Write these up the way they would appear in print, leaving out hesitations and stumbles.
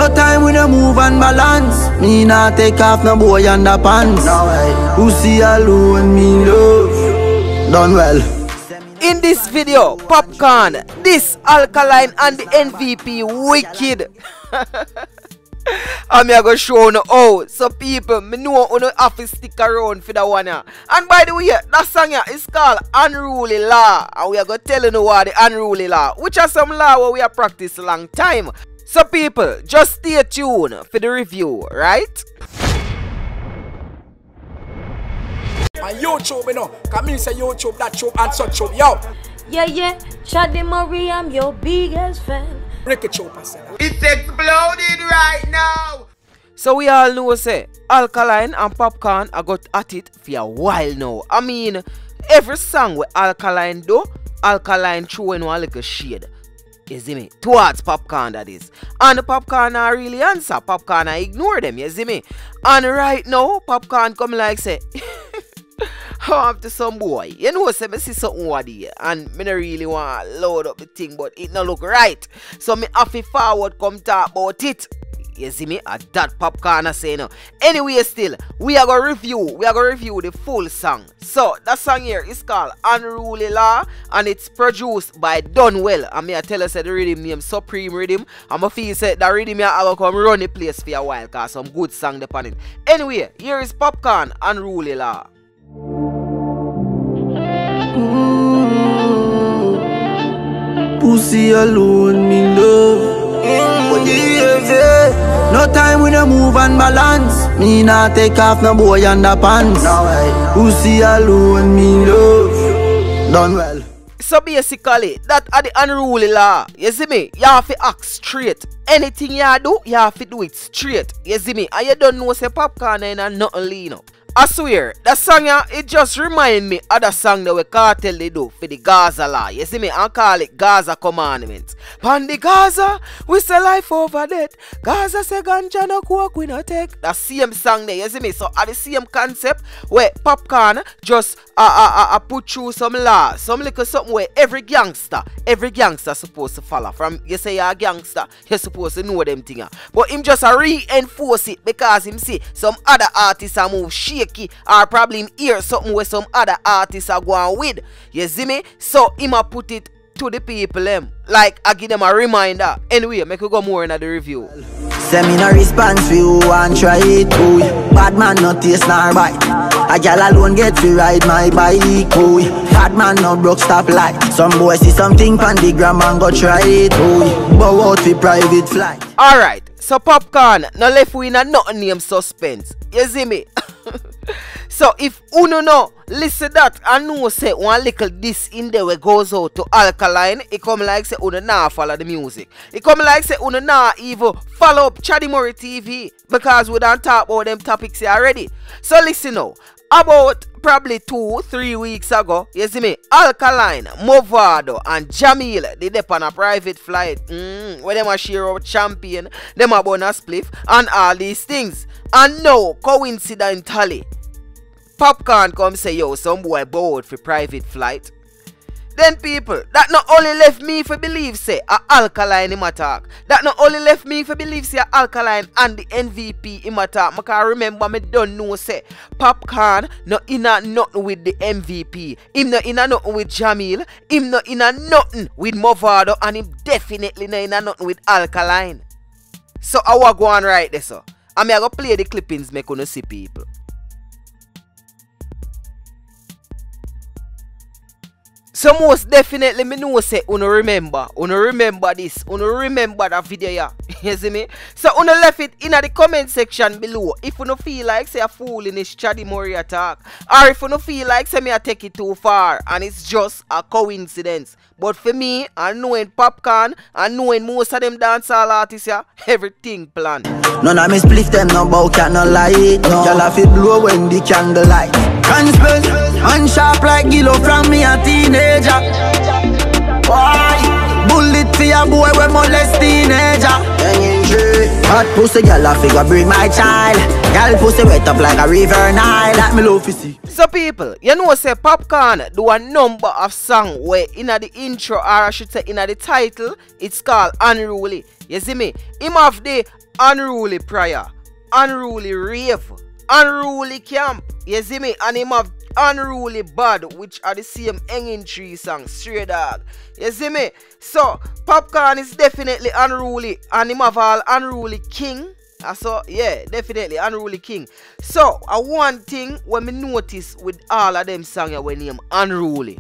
No time we no move and balance. Me not take off no boy underpants. No way. Pussy alone, me love. Done well. In this video, Popcaan, Diss Alkaline and the MVP wicked. I'm going to show you how. So people, me know you have to stick around for that one. And by the way, that song is called Unruly LAW. And we are going to tell you what the Unruly LAW, which are some law where we have practiced a long time. So people, just stay tuned for the review, right? On YouTube, you know, come in say YouTube, that tube and such tube, yo. Yeah, Chaddy Marie, I'm your biggest fan. Ricky Chopper said that. It's exploding right now. So we all know say Alkaline and Popcaan I got at it for a while now. I mean, every song with Alkaline do, Alkaline throwing one little shade. You see me? Towards Popcaan, that is. And Popcaan I really answer. Popcaan I ignore them, you see me? And right now, Popcaan come like say after some boy, you know, say me see something over there and me not really want to load up the thing, but it not look right. So me have to forward come talk about it. You see me? At that Popcaan I say no. Anyway, still, we are gonna review the full song. So that song here is called Unruly LAW and it's produced by Dunwell. And me I tell us that the rhythm name Supreme Rhythm. I'm a feel say that rhythm here I will come run the place for a while cause some good song upon it. Anyway, here is Popcaan Unruly LAW. Pussy alone, me love. Yeah. No time we no move and balance. Me not take off no boy underpants. No way. Pussy alone, me love. Done well. So basically, that are the Unruly LAW. You see me? You have to act straight. Anything you do, you have to do it straight. You see me? And you don't know say Popcaan ain't nothing lean up. I swear, that song it just remind me of the song that we cartel they do for the Gaza law. You see me? I call it Gaza Commandments. On the Gaza, we say life over death. Gaza say ganja no coke we no take. That same song there, you see me? So at the same concept where Popcaan just put through some law, some little something where every gangster supposed to follow. From you say you're a gangster, you're supposed to know them things. But him just reinforce it because him see some other artists are move shake or probably him hear something where some other artists are going with. You see me? So him a put it to the people them. Like I give them a reminder. Anyway, make we go more in the review. Send me no response for you and try it too. Bad man no taste nor bite. A gal alone get to ride my bike too. Bad man no broke stop light. Some boy see something pan the gram and go try it too. Bow out for private flight. Alright, so Popcaan no left we in a nothing name suspense. You see me? So if uno no listen that and know say one little this in there where goes out to Alkaline, it come like say uno nah follow the music. It come like say uno nah even follow up Chaddy Murray TV because we don't talk about them topics here already. So listen now. About probably 2-3 weeks ago, you see me, Alkaline, Movado and Jamil, they dep on a private flight. Where them a share out champagne, them a bonus spliff and all these things. And now, coincidentally, Popcaan come say, yo, some boy bored for private flight. Then people, that not only left me for believe say a Alkaline him attack. That not only left me for believe say a Alkaline and the MVP him attack. I remember me don't know say Popcaan no inna nothing with the MVP. Him no inna nothing with Jamil. Him no inna nothing with Movado. And him definitely no inna nothing with Alkaline. So I will go on right there so. And I go play the clippings make you see people. So most definitely me know say uno remember this, uno remember that video yeah. You see me? So uno left it in the comment section below. If uno feel like say a fool in this Chaddy Murray attack, or if uno feel like say me I take it too far and it's just a coincidence. But for me, and knowing Popcaan and knowing most of them dancehall artists yeah, everything planned. None of me split them no bow cat no light. No y'all have it blow when the candle light. Transparent and sharp like Gillo from me a teenager. Why? Bullet for a boy we molest teenager. Hot pussy girl, I figure bring my child. Girl pussy wet up like a river Nile. That me love to see. So people, you know say Popcaan do a number of songs where in the intro, or I should say in the title, it's called Unruly. You see me? Him have the Unruly Prayer, Unruly Rave, Unruly Camp. You see me? And him have Unruly Bad, which are the same hanging tree songs, straight dog. You see me? So Popcaan is definitely unruly, and him have all Unruly King. So yeah, definitely Unruly King. So one thing when me notice with all of them songs when name Unruly,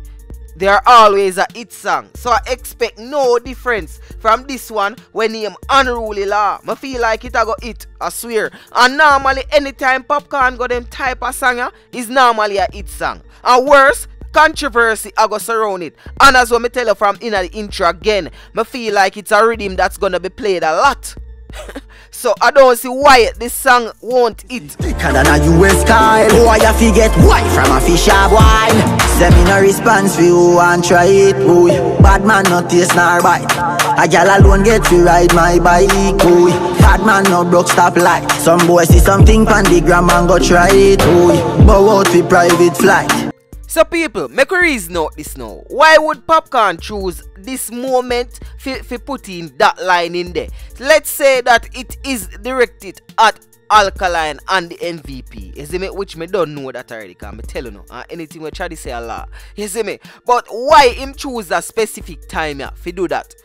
they are always a hit song. So I expect no difference from this one when name Unruly Law. I feel like it a go hit, I swear. And normally anytime Popcaan go them type of song is normally a hit song. And worse, controversy I go surround it. And as what me tell you from in the intro again, I feel like it's a rhythm that's gonna be played a lot. So I don't see why this song won't hit. Thicker than a US Kyle. Oh, I forget why from a fish of wine. Send me no response for you and try it, boy. Bad man not taste nor bite. A gal alone get to ride my bike, boy. Bad man no broke stop light. Some boy see something pan the gram and go try it, boy. Bow out with private flight. So people, make a reason out this now. Why would Popcaan choose this moment for putting that line in there? Let's say that it is directed at Alkaline and the MVP. You see me? Which me don't know that already, because me tell you no. Anything we try to say a lot. You see me? But why him choose a specific time for do that?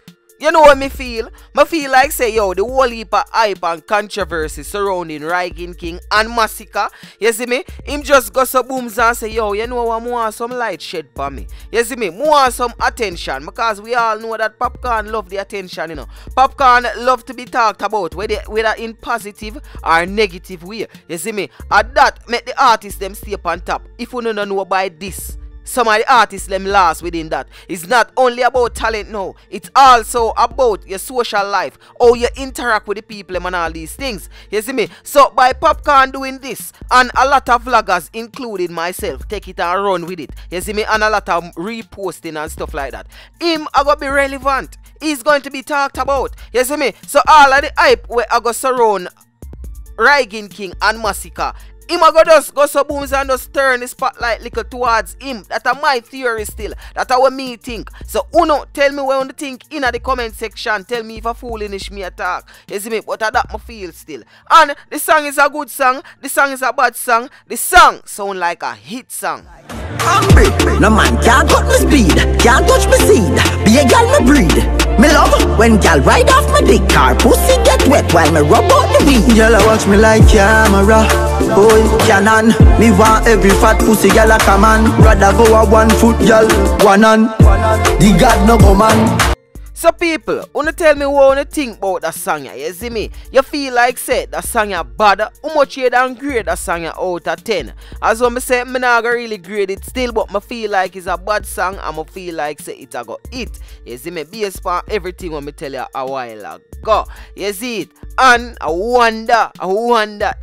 You know what me feel? Me feel like say yo, the whole heap of hype and controversy surrounding Rygin King and Massacre. You see me? Him just go so booms and say yo, you know what, I want some light shed for me. You see me? I want some attention, because we all know that Popcaan love the attention, you know. Popcaan love to be talked about, whether in positive or negative way. You see me? At that make the artists them stay up on top. If you don't know by this, some of the artists them last within that. It's not only about talent now, it's also about your social life, how you interact with the people and all these things. You see me? So by Popcaan doing this, and a lot of vloggers, including myself, take it and run with it. You see me? And a lot of reposting and stuff like that. Him are going to be relevant. He's going to be talked about. You see me? So all of the hype where I go surround Rygin King and Massacre, him a go just go so booms and just turn the spotlight little towards him. That's my theory still. That's what me think. So Uno, tell me what you think in the comment section. Tell me if a foolish me attack. You see me? But that me feel still. And the song is a good song. The song is a bad song. The song sound like a hit song. Hungry, no man can't cut me speed, can't touch me seed. Be a gal me breed. Me love when gal ride off my big car, pussy get wet while me rub out the weed. Gal watch me like camera, boy Canon. Me want every fat pussy gal a come on. Rather go a 1 foot gal, one on. The God no go man. So people, wanna tell me what you think about that song, you see me? You feel like say that song bad? How much you done grade that song out of 10? As what me say, me not gonna really grade it still, but me feel like it's a bad song and me feel like say it a go hit. You see me? Based on everything what me tell you a while ago. You see it? And I wonder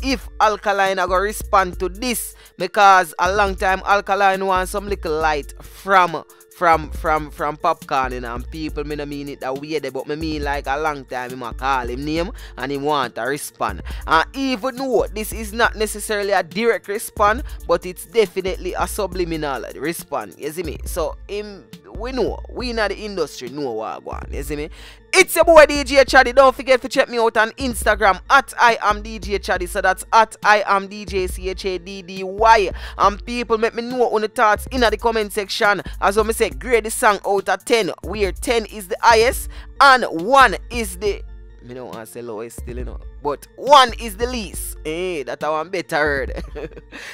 if Alkaline a go respond to this, because a long time Alkaline wants some little light from Popcaan, you know, and people me no mean it that weird, but me mean like a long time him a call him name and him want a respond. And even though this is not necessarily a direct response, but it's definitely a subliminal response, you see me? So we know, we in the industry know what go on, you see me? It's your boy DJ Chaddy. Don't forget to check me out on Instagram at I am DJ Chaddy. So that's at I am DJ CHADDY. And people make me know on the thoughts in the comment section. As I say, grade the song out of 10, where 10 is the highest and 1 is the, me don't want to say lowest still, you know, but 1 is the least. Hey, that's how I'm better heard.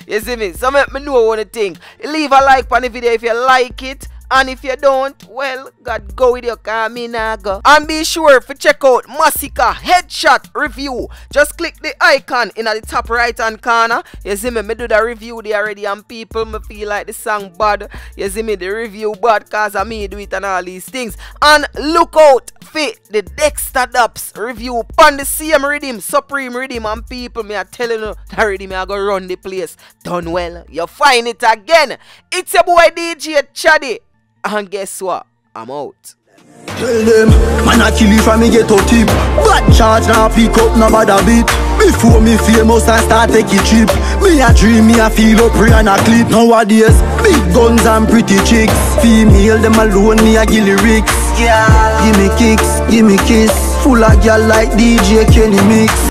You see me? So make me know what you think. Leave a like on the video if you like it. And if you don't, well, God go with your car, me nah go. And be sure to check out Massacre Headshot Review. Just click the icon in the top right hand corner. You see me do the review there already, and people me feel like the song bad. You see me, the review bad cause of me do it and all these things. And look out for the Dexter Dubs review on the same rhythm, Supreme Rhythm, and people me are telling you that rhythm I go run the place. Done well, you find it again. It's your boy DJ Chaddy. And guess what? I'm out. Tell them, man I kill you from me get a tip. Bad charge now pick up no bother beat. Before me famous I start take it cheap. Me a dream, me a feel up and a clip. Nowadays, big guns and pretty chicks. Female them alone, me a give lyrics. Yeah, give me kicks, give me kiss. Full of girl like DJ Kenny Mix.